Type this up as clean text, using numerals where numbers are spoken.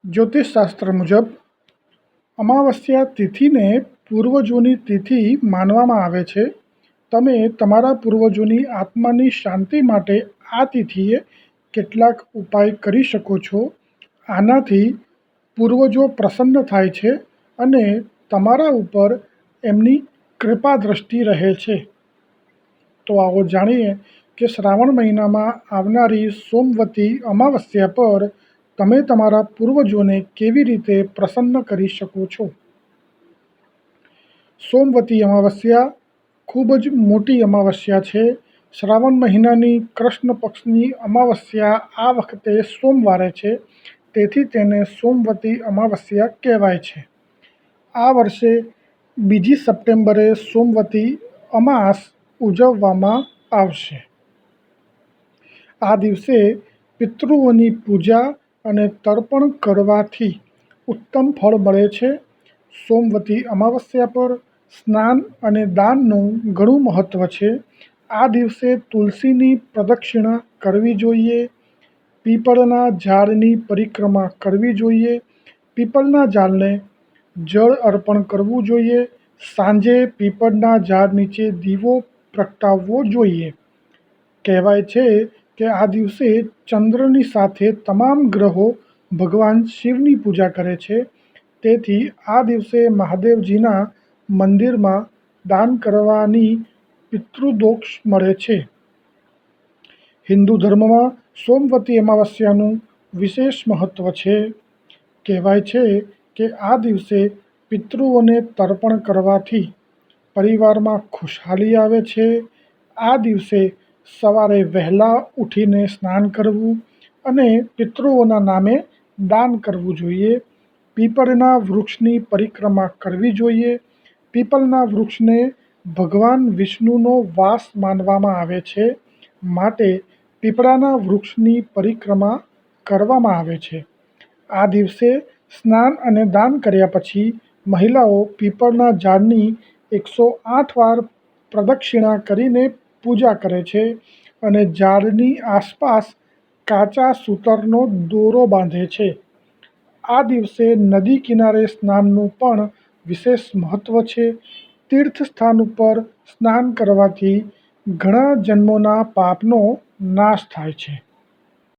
જ્યોતિષશાસ્ત્ર મુજબ અમાવસ્યા તિથિને પૂર્વજોની તિથિ માનવામાં આવે છે. તમે તમારા પૂર્વજોની આત્માની શાંતિ માટે આ તિથિએ કેટલાક ઉપાય કરી શકો છો. આનાથી પૂર્વજો પ્રસન્ન થાય છે અને તમારા ઉપર એમની કૃપા દ્રષ્ટિ રહે છે. તો આવો જાણીએ કે શ્રાવણ મહિનામાં આવનારી સોમવતી અમાવસ્યા પર તમે તમારા પૂર્વજોને કેવી રીતે પ્રસન્ન કરી શકો છો. સોમવતી અમાવસ્યા ખૂબ જ મોટી અમાવસ્યા છે. શ્રાવણ મહિનાની કૃષ્ણ પક્ષની અમાવસ્યા આ વખતે સોમવારે છે, તેથી તેને સોમવતી અમાવસ્યા કહેવાય છે. આ વર્ષે 2 સપ્ટેમ્બરે સોમવતી અમાસ ઉજવવામાં આવશે. આ દિવસે પિતૃઓની પૂજા અને તર્પણ કરવાથી ઉત્તમ ફળ મળે છે. સોમવતી અમાવસ્યા પર સ્નાન અને દાનનું ઘણું મહત્વ છે. આ દિવસે તુલસીની પ્રદક્ષિણા કરવી જોઈએ. પીપળના ઝાડની પરિક્રમા કરવી જોઈએ. પીપળના ઝાડને જળ અર્પણ કરવું જોઈએ. સાંજે પીપળના ઝાડ નીચે દીવો પ્રગટાવવો જોઈએ. કહેવાય છે કે આ દિવસે ચંદ્રની સાથે તમામ ગ્રહો ભગવાન શિવની પૂજા કરે છે, તેથી આ દિવસે મહાદેવજીના મંદિરમાં દાન કરવાની પિતૃદોષ મળે છે. હિન્દુ ધર્મમાં સોમવતી અમાવસ્યાનું વિશેષ મહત્વ છે. કહેવાય છે કે આ દિવસે પિતૃઓને તર્પણ કરવાથી પરિવારમાં ખુશહાલી આવે છે. આ દિવસે સવારે વહેલા ઉઠીને સ્નાન કરવું અને પિતૃઓના નામે દાન કરવું જોઈએ. પીપળના વૃક્ષની પરિક્રમા કરવી જોઈએ. પીપળના વૃક્ષને ભગવાન વિષ્ણુનો વાસ માનવામાં આવે છે, માટે પીપળાના વૃક્ષની પરિક્રમા કરવામાં આવે છે. આ દિવસે સ્નાન અને દાન કર્યા પછી મહિલાઓ પીપળના ઝાડની 108 વાર પ્રદક્ષિણા કરીને પૂજા કરે છે અને ઝાડની આસપાસ કાચા સૂતરનો દોરો બાંધે છે. આ દિવસે નદી કિનારે સ્નાનનું પણ વિશેષ મહત્વ છે. તીર્થ સ્થાન ઉપર સ્નાન કરવાથી ઘણા જન્મોના પાપનો નાશ થાય છે.